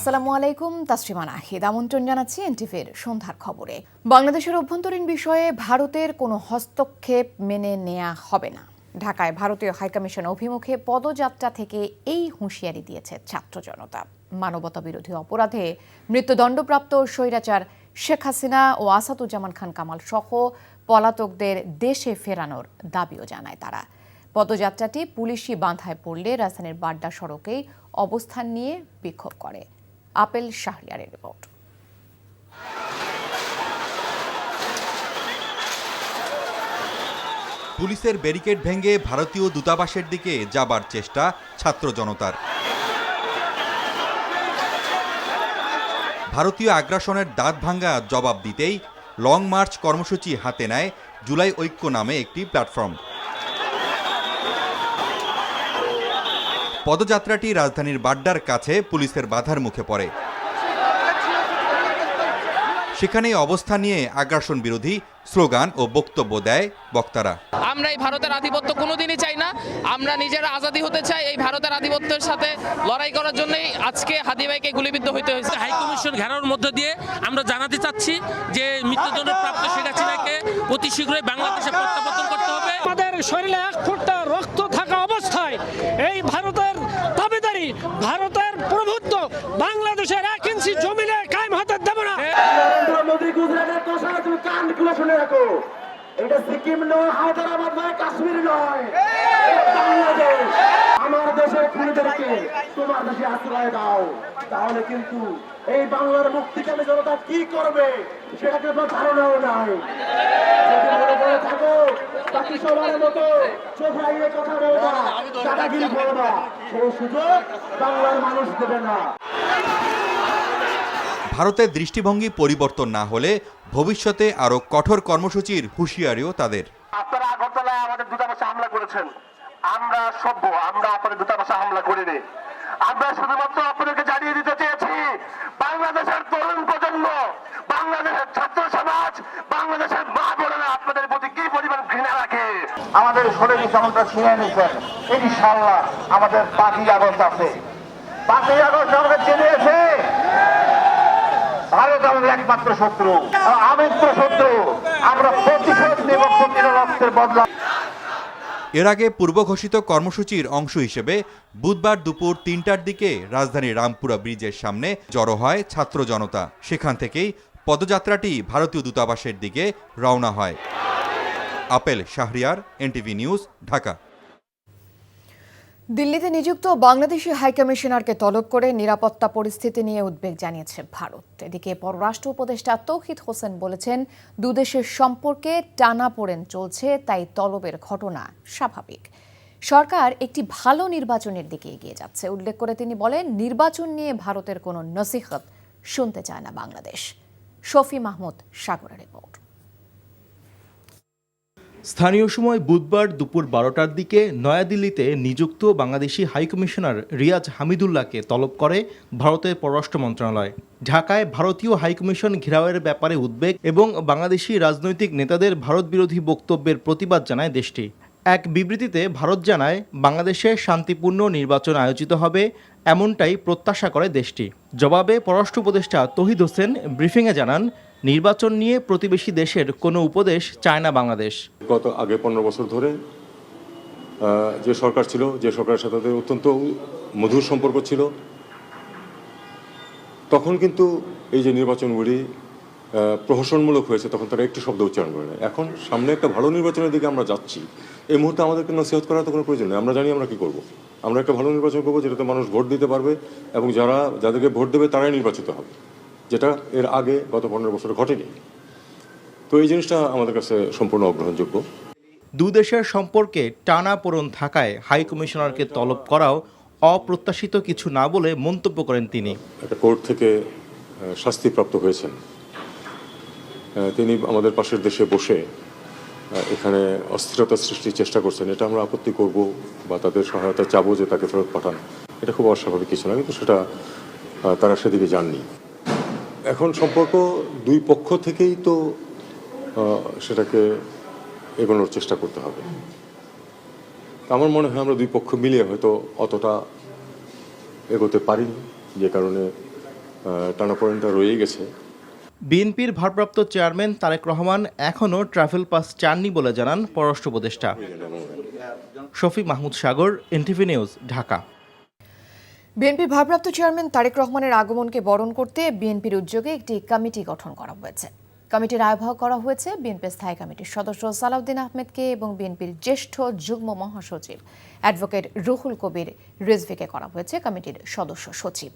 আসসালামু আলাইকুম, তাসরিমা নাহিদ আমন্ত্রণ জানাচ্ছি এনটিভির সন্ধ্যার খবরে। বাংলাদেশের অভ্যন্তরীণ বিষয়ে ভারতের কোনো হস্তক্ষেপ মেনে নেওয়া হবে না। ঢাকায় ভারতীয় হাইকমিশন অভিমুখে পদযাত্রা থেকে এই হুঁশিয়ারি দিয়েছে ছাত্র জনতা। মানবতা বিরোধী অপরাধে মৃত্যুদণ্ডপ্রাপ্ত স্বৈরাচার শেখ হাসিনা ও আসাদুজ্জামান খান কামাল সহ পলাতকদের দেশে ফেরানোর দাবিও জানায় তারা। পদযাত্রাটি পুলিশি বাঁধায় পড়লে রাজধানীর বাড্ডা সড়কেই অবস্থান নিয়ে বিক্ষোভ করে। আপেল শাহরিয়ারের রিপোর্ট। পুলিশের ব্যারিকেড ভেঙে ভারতীয় দূতাবাসের দিকে যাবার চেষ্টা ছাত্র জনতার। ভারতীয় আগ্রাসনের দাঁত ভাঙ্গা জবাব দিতেই লং মার্চ কর্মসূচি হাতে নেয় জুলাই ঐক্য নামে একটি প্ল্যাটফর্ম। পদযাত্রাটি রাজধানীর বাড্ডার কাছে পুলিশের বাধার মুখে পড়ে। সেখানেই অবস্থান নিয়ে আগ্রাসন বিরোধী স্লোগান ও বক্তব্য দেয় বক্তারা। আমরা এই ভারতের আধিপত্য কোনোদিনই চাই না, আমরা নিজেরা আজাদি হতে চাই। এই ভারতের আধিপত্যের সাথে লড়াই করার জন্যই আজকে হাদি ভাইকে গুলিবিদ্ধ হইতে হয়েছে। হাইকমিশন ঘেরাওর মধ্য দিয়ে আমরা জানাতে চাচ্ছি যে মৃত্যুদণ্ডপ্রাপ্ত শেখ হাসিনাকে অতি শীঘ্রই বাংলাদেশে প্রত্যাবর্তন করতে হবে। আমাদের শরীরে এক ফোঁটা রক্ত থাকা অবস্থায় এই ভারতের দাবিদারি, ভারতের প্রভুত্ব বাংলাদেশের 1 ইঞ্চি জমিনে কায়েম হতে দেব না। মোদী গুজরাটের কথা তুমি কান খুলে শুনে রাখো, এটা সিকিম নয়, হায়দ্রাবাদ নয়, কাশ্মীর নয়, বাংলাদেশ। আমার দেশের খুনিদেরকে তোমার দেশে আশ্রয় দাও, তাহলে কিন্তু এই বাংলার মুক্তিকামী জনতা কি করবে সেটা কিন্তু ধারণাও নাই। যদি মনে করে থাকো বাকি সবার মতো চোখাইয়ে কথা বলবা, দাদাগিরি করবা, সেই সুযোগ বাংলার মানুষ দেবে না। ভারতের দৃষ্টিভঙ্গি পরিবর্তন না হলে ভবিষ্যতে আরো কঠোর কর্মসূচির হুঁশিয়ারিও তাদের। আপনারা আগরতলায় আমাদের দূতাবাসে হামলা করেছেন, আমরা সভ্য, আমরা আপনাদের দূতাবাসে হামলা করিনি। আমরা শুধুমাত্র আপনাদেরকে জানিয়ে দিতে চেয়েছি বাংলাদেশের তরুণ প্রজন্ম, বাংলাদেশের ছাত্র সমাজ, বাংলাদেশের মা বোনেরা আপনাদের প্রতি কি পরিমাণ ঘৃণা রাখে। আমাদের শরীর যেমনটা ছিনিয়ে নিয়েছেন, ইনশাআল্লাহ আমাদের 5ই আগস্ট আছে। 5ই আগস্ট আমাদের জেনেছে ভারত আমাদের একমাত্র শত্রু, আমৃত্য শত্রু। আমরা প্রতিশোধ নেব, প্রতিটা রক্তের বদলা। এর আগে পূর্ব ঘোষিত কর্মসূচির অংশ হিসেবে বুধবার দুপুর 3টার দিকে রাজধানীর রামপুরা ব্রিজের সামনে জড়ো হয় ছাত্র জনতা। সেখান থেকেই পদযাত্রাটি ভারতীয় দূতাবাসের দিকে রওনা হয়। Apple Shahriar, NTV news, Dhaka. দিল্লিতে নিযুক্ত বাংলাদেশি হাইকমিশনারকে তলব করে নিরাপত্তা পরিস্থিতি নিয়ে উদ্বেগ জানিয়েছে ভারত। এদিকে পররাষ্ট্র উপদেষ্টা তৌহিদ হোসেন বলেছেন, দুদেশের সম্পর্কে টানাপোড়েন চলছে, তাই তলবের ঘটনা স্বাভাবিক। সরকার একটি ভালো নির্বাচনের দিকে এগিয়ে যাচ্ছে উল্লেখ করে তিনি বলেন, নির্বাচন নিয়ে ভারতের কোনো নসিহত শুনতে চায় না বাংলাদেশ। শফি মাহমুদ সাগরের রিপোর্ট। স্থানীয় সময় বুধবার দুপুর 12টার দিকে নয়াদিল্লিতে নিযুক্ত বাংলাদেশি হাইকমিশনার রিয়াজ হামিদুল্লাহকে তলব করে ভারতের পররাষ্ট্র মন্ত্রণালয়। ঢাকায় ভারতীয় হাইকমিশন ঘেরাওয়ের ব্যাপারে উদ্বেগ এবং বাংলাদেশি রাজনৈতিক নেতাদের ভারত বিরোধী বক্তব্যের প্রতিবাদ জানায় দেশটি। এক বিবৃতিতে ভারত জানায়, বাংলাদেশে শান্তিপূর্ণ নির্বাচন আয়োজিত হবে, এমনটাই প্রত্যাশা করে দেশটি। জবাবে পররাষ্ট্র উপদেষ্টা তৌহিদ হোসেন ব্রিফিংয়ে জানান, নির্বাচন নিয়ে প্রতিবেশী দেশের কোনো উপদেশ চায় না বাংলাদেশ। গত আগে 15 বছর ধরে যে সরকার ছিল, যে সরকারের সাথে অত্যন্ত মধুর সম্পর্ক ছিল, তখন কিন্তু এই যে নির্বাচনগুলি প্রহসনমূলক হয়েছে, তখন তারা একটি শব্দ উচ্চারণ করে না। এখন সামনে একটা ভালো নির্বাচনের দিকে আমরা যাচ্ছি, এই মুহূর্তে আমাদেরকে নসিহত করার তো কোনো প্রয়োজন নেই। আমরা জানি আমরা কি করব। আমরা একটা ভালো নির্বাচন করবো যেটাতে মানুষ ভোট দিতে পারবে এবং যাদেরকে ভোট দেবে তারাই নির্বাচিত হবে, যেটা এর আগে গত 15 বছরে ঘটেনি। তো এই জিনিসটা আমাদের কাছে সম্পূর্ণ অগ্রহণযোগ্য। দুদেশের সম্পর্কে টানাপোড়েন থাকায় হাইকমিশনারকে তলব করাও অপ্রত্যাশিত কিছু না বলে মন্তব্য করেন তিনি। একটা কোর্ট থেকে শাস্তিপ্রাপ্ত হয়েছেন, তিনি আমাদের পাশের দেশে বসে এখানে অস্থিরতা সৃষ্টির চেষ্টা করছেন। এটা আমরা আপত্তি করব বা তাদের সহায়তা চাবো যে তাকে ফেরত পাঠান, এটা খুব অস্বাভাবিক কিছু না, কিন্তু সেটা তারা সেদিকে যাননি। এখন সম্পর্ক দুই পক্ষ থেকেই তো সেটাকে এগোনোর চেষ্টা করতে হবে। আমার মনে হয় আমরা দুই পক্ষ মিলিয়ে হয়তো অতটা এগোতে পারিনি, যে কারণে টানাপোড়েনটা রয়েই গেছে। বিএনপির ভারপ্রাপ্ত চেয়ারম্যান তারেক রহমান এখনও ট্রাভেল পাস চাননি বলে জানান পররাষ্ট্র উপদেষ্টা। শফি মাহমুদ সাগর, এনটিভি নিউজ, ঢাকা। বিএনপির ভারপ্রাপ্ত চেয়ারম্যান তারেক রহমানের আগমনকে বরণ করতে বিএনপির উদ্যোগে একটি কমিটি গঠন করা হয়েছে। কমিটির আহ্বায়ক করা হয়েছে বিএনপি স্থায়ী কমিটির সদস্য সালাউদ্দিন আহমেদকে এবং বিএনপির জ্যেষ্ঠ যুগ্ম মহাসচিব অ্যাডভোকেট রুহুল কবির রিজভীকে করা হয়েছে কমিটির সদস্য সচিব।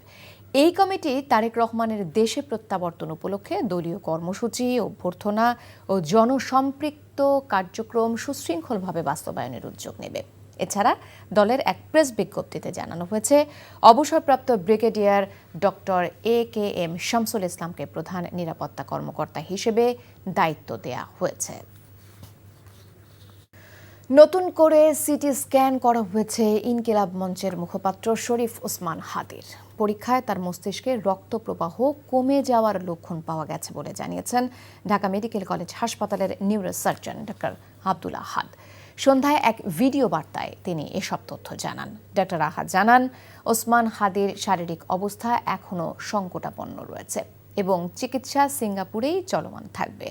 এই কমিটি তারেক রহমানের দেশে প্রত্যাবর্তন উপলক্ষে দলীয় কর্মসূচি, অভ্যর্থনা ও জনসম্পৃক্ত কার্যক্রম সুশৃঙ্খলভাবে বাস্তবায়নের উদ্যোগ নেবে। এছাড়া দলের এক প্রেস বিজ্ঞপ্তিতে জানানো হয়েছে অবসরপ্রাপ্ত ব্রিগেডিয়ার ডক্টর AKM শামসুল ইসলামকে প্রধান নিরাপত্তা কর্মকর্তা হিসেবে দায়িত্ব দেয়া হয়েছে। নতুন করে সিটি স্ক্যান করা হয়েছে ইনকিলাব মঞ্চের মুখপাত্র শরীফ ওসমান হাদির। পরীক্ষায় তার মস্তিষ্কে রক্ত প্রবাহ কমে যাওয়ার লক্ষণ পাওয়া গেছে বলে জানিয়েছেন ঢাকা মেডিকেল কলেজ হাসপাতালের নিউরোসার্জন ডক্টর আব্দুল আহাদ। সন্ধ্যায় এক ভিডিও বার্তায় তিনি এসব তথ্য জানান। ডক্টর আহাদ জানান, ওসমান হাদির শারীরিক অবস্থা এখনও সংকটাপন্ন রয়েছে এবং চিকিৎসা সিঙ্গাপুরেই চলমান থাকবে।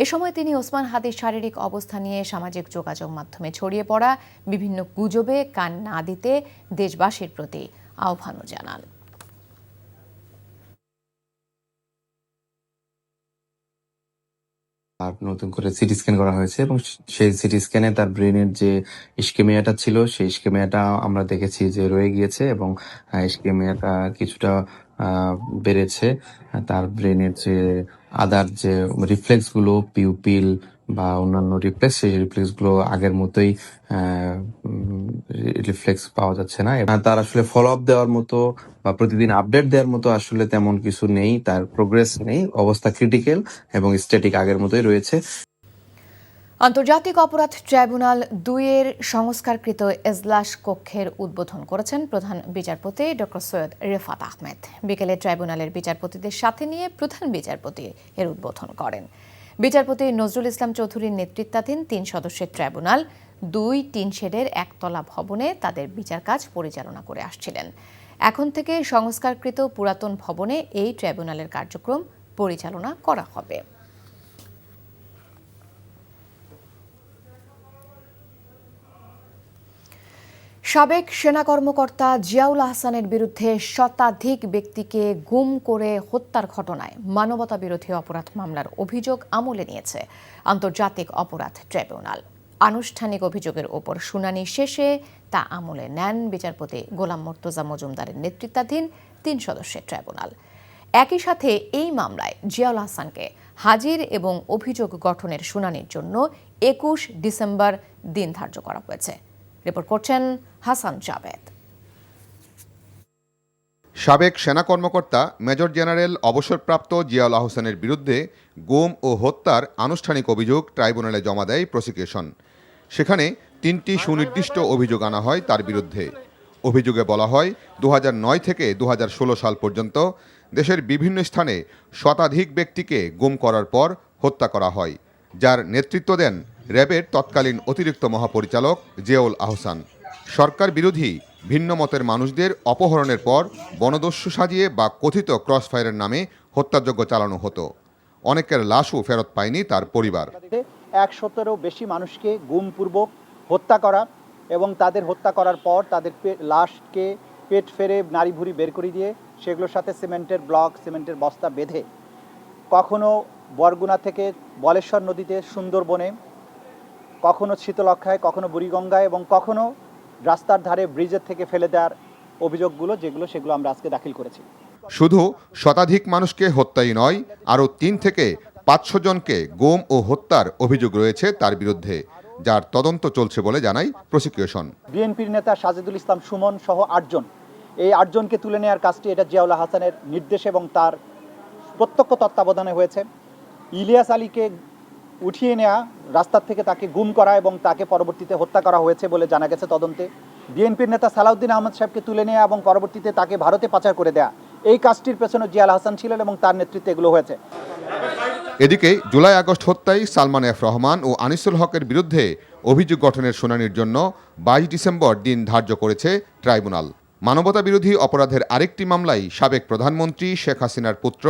এ সময় তিনি ওসমান হাদির শারীরিক অবস্থা নিয়ে সামাজিক যোগাযোগ মাধ্যমে ছড়িয়ে পড়া বিভিন্ন গুজবে কান না দিতে দেশবাসীর প্রতি আহ্বানও জানান। আর নতুন করে সিটি স্ক্যান করা হয়েছে এবং সেই সিটি স্ক্যানে তার ব্রেনের যে ইস্কেমিয়াটা ছিল সেই ইস্কেমিয়াটা আমরা দেখেছি যে রয়ে গিয়েছে এবং ইস্কেমিয়াটা কিছুটা বেড়েছে। তার ব্রেনের যে আদার যে রিফ্লেক্স গুলো, পিউপিল বা অন্যান্য রিফ্লেক্স, সেই রিফ্লেক্স গুলো আগের মতোই রিফ্লেক্স পাওয়া যাচ্ছে না। তার আসলে ফলো আপ দেওয়ার মতো বা প্রতিদিন আপডেট দেওয়ার মতো আসলে তেমন কিছু নেই, তার প্রোগ্রেস নেই, অবস্থা ক্রিটিক্যাল এবং স্ট্যাটিক আগের মতোই রয়েছে। আন্তর্জাতিক অপরাধ ট্রাইব্যুনাল 2-এর সংস্কারকৃত এজলাস কক্ষের উদ্বোধন করেছেন প্রধান বিচারপতি ডক্টর সৈয়দ রেফাত আহমেদ। বিকেলে ট্রাইব্যুনালের বিচারপতিদের সাথে নিয়ে প্রধান বিচারপতি এর উদ্বোধন করেন। বিচারপতি নজরুল ইসলাম চৌধুরীর নেতৃত্বাধীন 3 সদস্যের ট্রাইব্যুনাল 2 টিন শেডের একতলা ভবনে তাদের বিচার কাজ পরিচালনা করে আসছিলেন। এখন থেকে সংস্কারকৃত পুরাতন ভবনে এই ট্রাইব্যুনালের কার্যক্রম পরিচালনা করা হবে। সাবেক সেনা কর্মকর্তা জিয়াউল আহসানের বিরুদ্ধে শতাধিক ব্যক্তিকে গুম করে হত্যার ঘটনায় মানবতাবিরোধী অপরাধ মামলার অভিযোগ আমলে নিয়েছে আন্তর্জাতিক অপরাধ ট্রাইব্যুনাল। আনুষ্ঠানিক অভিযোগের ওপর শুনানি শেষে তা আমলে নেন বিচারপতি গোলাম মুর্তজা মজুমদারের নেতৃত্বাধীন 3 সদস্যের ট্রাইব্যুনাল। একই সাথে এই মামলায় জিয়াউল আহসানকে হাজির এবং অভিযোগ গঠনের শুনানির জন্য 21 ডিসেম্বর দিন ধার্য করা হয়েছে। রিপোর্ট করছেন হাসান জাবেদ। সাবেক সেনা কর্মকর্তা মেজর জেনারেল অবসরপ্রাপ্ত জিয়াউল আহসানের বিরুদ্ধে গুম ও হত্যার আনুষ্ঠানিক অভিযোগ ট্রাইব্যুনালে জমা দেয় প্রসিকিউশন। সেখানে 3টি সুনির্দিষ্ট অভিযোগ আনা হয় তার বিরুদ্ধে। অভিযোগে বলা হয় 2009 থেকে 2016 সাল পর্যন্ত দেশের বিভিন্ন স্থানে শতাধিক ব্যক্তিকে গুম করার পর হত্যা করা হয়, যার নেতৃত্ব দেন র্যাবের তৎকালীন অতিরিক্ত মহাপরিচালক জিয়াউল আহসান। সরকার বিরোধী ভিন্ন মতের মানুষদের অপহরণের পর বনদস্যু সাজিয়ে বা কথিত ক্রসফায়ারের নামে হত্যাযজ্ঞ চালানো হতো। অনেকের লাশও ফেরত পায়নি তার পরিবার। 100-এরও বেশি মানুষকে গুমপূর্বক হত্যা করা এবং তাদের হত্যা করার পর তাদের লাশকে পেট ফেরে নাড়ি ভুঁড়ি বের করে দিয়ে সেগুলোর সাথে সিমেন্টের ব্লক, সিমেন্টের বস্তা বেঁধে কখনো বরগুনা থেকে বলেশ্বর নদীতে সুন্দরবনে, কখনো শীতলক্ষায়, কখনো বুড়িগঙ্গায় এবং কখনো রাস্তার ধারে ব্রিজের থেকে ফেলে দেওয়ার অভিযোগগুলো সেগুলো আমরা আজকে দাখিল করেছি। শুধু শতাধিক মানুষকে হত্যাই নয়, আরও 3 থেকে 500 জনকে গুম ও হত্যার অভিযোগ রয়েছে তার বিরুদ্ধে, যার তদন্ত চলছে বলে জানায় প্রসিকিউশন। বিএনপির নেতা সাজেদুল ইসলাম সুমন সহ 8 জন, এই 8 জনকে তুলে নেওয়ার কাজটি এটা জিয়াউল আহসানের নির্দেশ এবং তার প্রত্যক্ষ তত্ত্বাবধানে হয়েছে। ইলিয়াস আলীকে উঠিয়ে নেওয়া, রাস্তার থেকে তাকে গুম করা এবং তাকে পরবর্তীতে হত্যা করা হয়েছে বলে জানা গেছে তদন্তে। বিএনপির নেতা সালাউদ্দিন আহমেদ সাহেবকে তুলে নেওয়া এবং পরবর্তীতে তাকে ভারতে পাচার করে দেয়া, এই কাজটির পেছনে জিয়াউল আহসান ছিলেন এবং তার নেতৃত্বে এগুলো হয়েছে। এদিকে জুলাই আগস্ট হত্যায় সালমান এফ রহমান ও আনিসুল হকের বিরুদ্ধে অভিযোগ গঠনের শুনানির জন্য 22 ডিসেম্বর দিন ধার্য করেছে ট্রাইব্যুনাল। মানবতাবিরোধী অপরাধের আরেকটি মামলায় সাবেক প্রধানমন্ত্রী শেখ হাসিনার পুত্র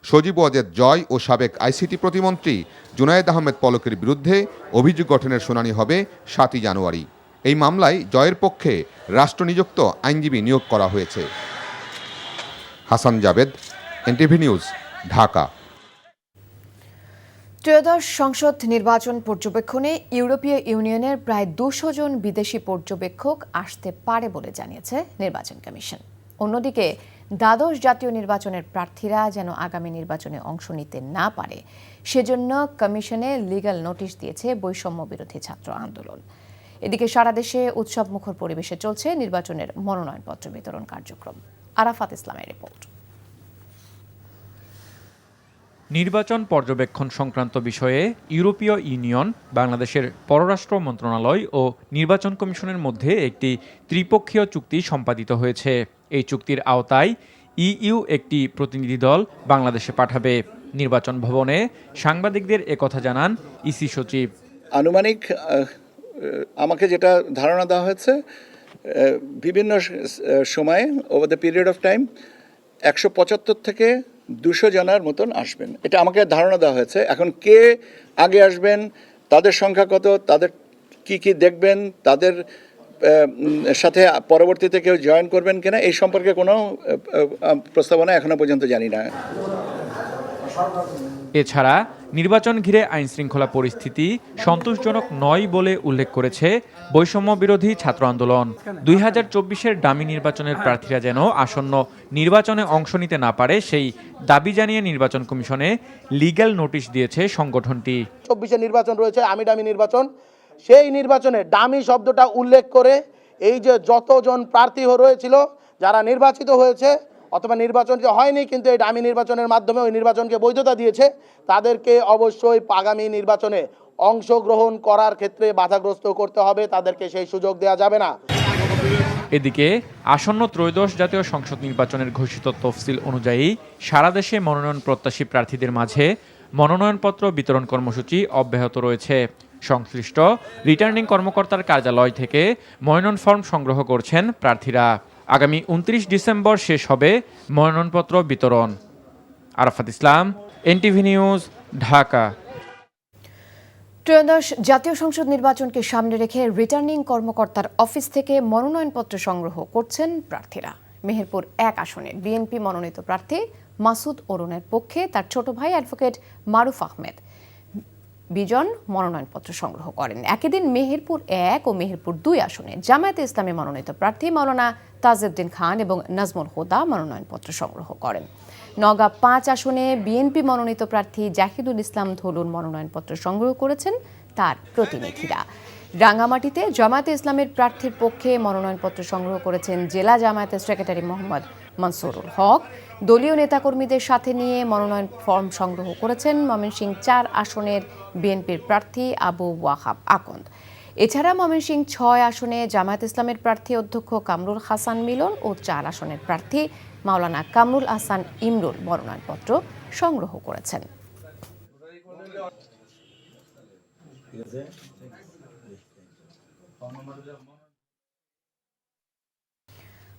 সজীব ওয়াজেদ জয় ও সাবেক আইসিটি প্রতিমন্ত্রী জুনায়েদ আহমেদ পলকের বিরুদ্ধে অভিযোগ গঠনের শুনানি হবে 7 জানুয়ারি। এই মামলায় জয়ের পক্ষে রাষ্ট্রনিযুক্ত আইনজীবী নিয়োগ করা হয়েছে। Hasan Javed, NTV news, Dhaka. ত্রয়োদশ সংসদ নির্বাচন পর্যবেক্ষণে ইউরোপীয় ইউনিয়নের প্রায় 200 জন বিদেশি পর্যবেক্ষক আসতে পারে বলে জানিয়েছে নির্বাচন কমিশন। অন্যদিকে দ্বাদশ জাতীয় নির্বাচনের প্রার্থীরা যেন আগামী নির্বাচনে অংশ নিতে না পারে সেজন্য কমিশনে লিগ্যাল নোটিশ দিয়েছে বৈষম্য বিরোধী ছাত্র আন্দোলন। এদিকে সারা দেশে উৎসবমুখর পরিবেশে চলছে নির্বাচনের মনোনয়নপত্র বিতরণ কার্যক্রম। আরাফাত ইসলামের রিপোর্ট। নির্বাচন পর্যবেক্ষণ সংক্রান্ত বিষয়ে ইউরোপীয় ইউনিয়ন, বাংলাদেশের পররাষ্ট্র মন্ত্রণালয় ও নির্বাচন কমিশনের মধ্যে একটি ত্রিপক্ষীয় চুক্তি সম্পাদিত হয়েছে। এই চুক্তির আওতায় ইইউ একটি প্রতিনিধি দল বাংলাদেশে পাঠাবে। নির্বাচন ভবনে সাংবাদিকদের একথা জানান ইসি সচিব। আনুমানিক আমাকে যেটা ধারণা দেওয়া হয়েছে, বিভিন্ন সময়ে over the period of time 175 থেকে 200 জনের মতন আসবেন, এটা আমাকে ধারণা দেওয়া হয়েছে। এখন কে আগে আসবেন, তাদের সংখ্যা কত, তাদের কি দেখবেন, তাদের সাথে পরবর্তীতে কেউ জয়েন করবেন কিনা, এই সম্পর্কে কোনো প্রস্তাবনা এখনো পর্যন্ত জানি না। এছাড়া নির্বাচন ঘিরে আইনশৃঙ্খলা পরিস্থিতি সন্তোষজনক নয় বলে উল্লেখ করেছে বৈষম্য বিরোধী ছাত্র আন্দোলন। 2024-এর ডামি নির্বাচনের প্রার্থীরা যেন আসন্ন নির্বাচনে অংশ নিতে না পারে সেই দাবি জানিয়ে নির্বাচন কমিশনে লিগ্যাল নোটিশ দিয়েছে সংগঠনটি। 24-এর নির্বাচন রয়েছে, ডামি নির্বাচন, সেই নির্বাচনে ডামি শব্দটা উল্লেখ করে এই যে যতজন প্রার্থী রয়েছিল, যারা নির্বাচিত হয়েছে অথবা নির্বাচন হয়নি কিন্তু এই ডামি নির্বাচনের মাধ্যমে ওই নির্বাচনকে বৈধতা দিয়েছে, তাদেরকে অবশ্যই আগামী নির্বাচনে অংশগ্রহণ করার ক্ষেত্রে বাধাগ্রস্ত করতে হবে, তাদেরকে সেই সুযোগ দেওয়া যাবে না। এদিকে আসন্ন ত্রয়োদশ জাতীয় সংসদ নির্বাচনের ঘোষিত তফসিল অনুযায়ী সারা দেশে মনোনয়ন প্রত্যাশী প্রার্থীদের মাঝে মনোনয়নপত্র বিতরণ কর্মসূচি অব্যাহত রয়েছে। সংশ্লিষ্ট রিটার্নিং কর্মকর্তার কার্যালয় থেকে মনোনয়ন ফর্ম সংগ্রহ করছেন প্রার্থীরা। আগামী 29 ডিসেম্বর শেষ হবে মনোনয়নপত্র বিতরণ। আরাফাত ইসলাম, এনটিভি নিউজ, ঢাকা। ত্রয়োদশ জাতীয় সংসদ নির্বাচনকে সামনে রেখে রিটার্নিং কর্মকর্তার অফিস থেকে মনোনয়নপত্র সংগ্রহ করছেন প্রার্থীরা। মেহেরপুর 1 আসনে বিএনপি মনোনীত প্রার্থী মাসুদ অরুণের পক্ষে তার ছোট ভাই অ্যাডভোকেট মারুফ আহমেদ বিজন মনোনয়নপত্র সংগ্রহ করেন। একই দিন মেহেরপুর 1 ও মেহেরপুর 2 আসনে জামায়াতে ইসলামী মনোনীত প্রার্থী মাওলানা তাজউদ্দিন খান এবং নাজমুল হুদা মনোনয়নপত্র সংগ্রহ করেন। নওগাঁ 5 আসনে বিএনপি মনোনীত প্রার্থী জাহিদুল ইসলাম ধলুন মনোনয়নপত্র সংগ্রহ করেছেন তার প্রতিনিধিরা। রাঙ্গামাটিতে জামায়াতে ইসলামের প্রার্থীর পক্ষে মনোনয়নপত্র সংগ্রহ করেছেন জেলা জামায়াতের সেক্রেটারি মোহাম্মদ মনসুরুল হক। দলীয় নেতাকর্মীদের সাথে নিয়ে মনোনয়ন ফর্ম সংগ্রহ করেছেন ময়মনসিংহ 4 আসনের বিএনপির প্রার্থী আবু ওয়াহাব আকন্দ। এছাড়া ময়মনসিংহ 6 আসনে জামায়াত ইসলামের প্রার্থী অধ্যক্ষ কামরুল হাসান মিলন ও 4 আসনের প্রার্থী মাওলানা কামরুল হাসান ইমরুল মনোনয়নপত্র সংগ্রহ করেছেন।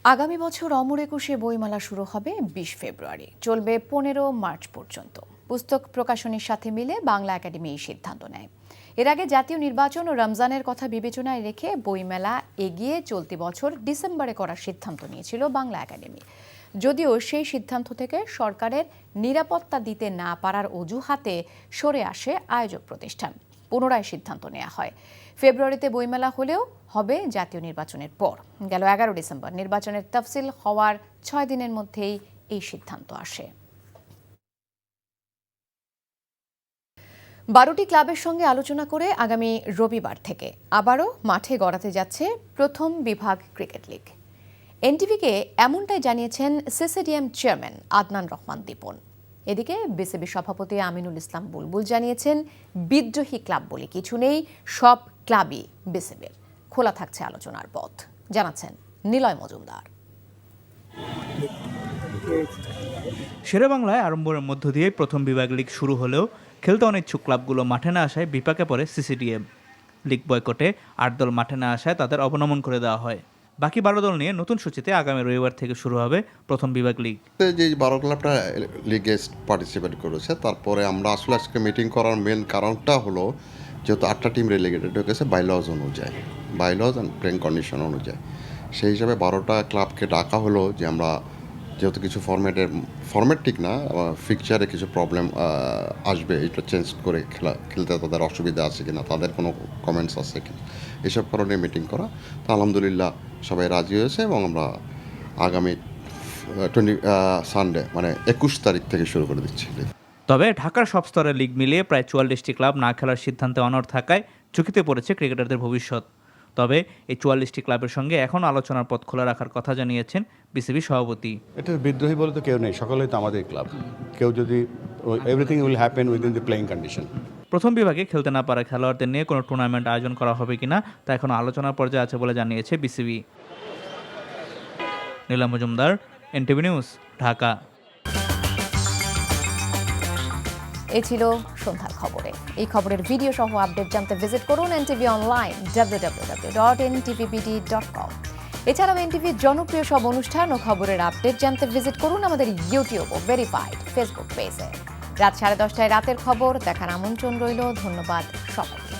আগামী বছর অমর একুশে বইমেলা শুরু হবে 20 ফেব্রুয়ারি, চলবে 15 মার্চ পর্যন্ত। পুস্তক প্রকাশনীর সাথে মিলে বাংলা একাডেমি এই সিদ্ধান্ত নেয়। এর আগে জাতীয় নির্বাচন ও রমজানের কথা বিবেচনায় রেখে বইমেলা এগিয়ে চলতি বছর ডিসেম্বরে করার সিদ্ধান্ত নিয়েছিল বাংলা একাডেমি। যদিও সেই সিদ্ধান্ত থেকে সরকারের নিরাপত্তা দিতে না পারার অজুহাতে সরে আসে আয়োজক প্রতিষ্ঠান। পুনরায় সিদ্ধান্ত নেওয়া হয় ফেব্রুয়ারিতে বইমেলা হলেও হবে জাতীয় নির্বাচনের পর। গেল 11 ডিসেম্বর নির্বাচনের তফসিল হওয়ার 6 দিনের মধ্যেই এই সিদ্ধান্ত আসে। 12টি ক্লাবের সঙ্গে আলোচনা করে আগামী রবিবার থেকে আবারও মাঠে গড়াতে যাচ্ছে প্রথম বিভাগ ক্রিকেট লিগ। এনটিভিকে এমনটাই জানিয়েছেন সিসিডিএম চেয়ারম্যান আদনান রহমান দীপন। এদিকে বিসিবি সভাপতি আমিনুল ইসলাম বুলবুল জানিয়েছেন বিদ্রোহী ক্লাব বলে কিছু নেই, সব ক্লাবই বিসিবির, খোলা থাকছে আলোচনার পথ, জানাচ্ছেন নিলয় মজুমদার। শেরেবাংলায় আরম্ভের মধ্য দিয়ে প্রথম বিভাগ লিগ শুরু হলেও খেলতে অনিচ্ছুক ক্লাবগুলো মাঠে না আসায় বিপাকে পড়ে সিসিডিএম। লিগ বয়কটে 8 দল মাঠে না আসায় তাদের অবনমন করে দেওয়া হয়। বাকি 12 দল নিয়ে নতুন সূচিতে আগামী রবিবার থেকে শুরু হবে প্রথম বিভাগ লিগ। যে 12 ক্লাবটা লিগে পার্টিসিপেট করেছে, তারপরে আমরা আসলে আজকে মিটিং করার মেন কারণটা হলো যেহেতু 8টা টিম রেলিগেটেড হয়ে গেছে বাইলজ অনুযায়ী, বাইলজ অ্যান্ড প্লেইং কন্ডিশন অনুযায়ী, সেই হিসাবে 12টা ক্লাবকে ডাকা হলো যে আমরা যেহেতু কিছু ফরম্যাট ঠিক না, ফিকচারে কিছু প্রবলেম আসবে, এটা চেঞ্জ করে খেলতে তাদের অসুবিধা আছে কিনা, তাদের কোনো কমেন্টস আছে কিনা, এসব কারণে মিটিং করা। তো আলহামদুলিল্লাহ সবাই রাজি হয়েছে এবং আমরা আগামী সানডে মানে 21 তারিখ থেকে শুরু করে দিচ্ছি। তবে ঢাকার সব স্তরের লিগ মিলিয়ে প্রায় 44টি ক্লাব না খেলার সিদ্ধান্তে অনড় থাকায় ঝুঁকিতে পড়েছে ক্রিকেটারদের ভবিষ্যৎ। তবে এই 44টি ক্লাবের সঙ্গে এখন আলোচনার পথ খোলা রাখার কথা জানিয়েছেন বিসিবি সভাপতি। এটা বিদ্রোহী বলে তো কেউ নেই, সকলেই তো আমাদের ক্লাব। কেউ যদি everything will happen within the playing condition. প্রথম বিভাগে খেলতে না পারা খেলোয়াড়দের নিয়ে কোনো টুর্নামেন্ট আয়োজন করা হবে কিনা তা এখনো আলোচনার পর্যায়ে আছে বলে জানিয়েছে বিসিবি। নীলা মজুমদার, এনটিভি নিউজ, ঢাকা। এই ছিল সন্ধ্যার খবরে। এই খবরের ভিডিও সহ আপডেট জানতে ভিজিট করুন এনটিভি অনলাইন www.ntvbd.com। এছাড়াও এনটিভির জনপ্রিয় সব অনুষ্ঠান ও খবরের আপডেট জানতে ভিজিট করুন আমাদের ইউটিউব ও ভেরিফাইড ফেসবুক পেজে। রাত 10:30 রাতের খবর দেখার আমন্ত্রণ রইল। ধন্যবাদ সবাইকে।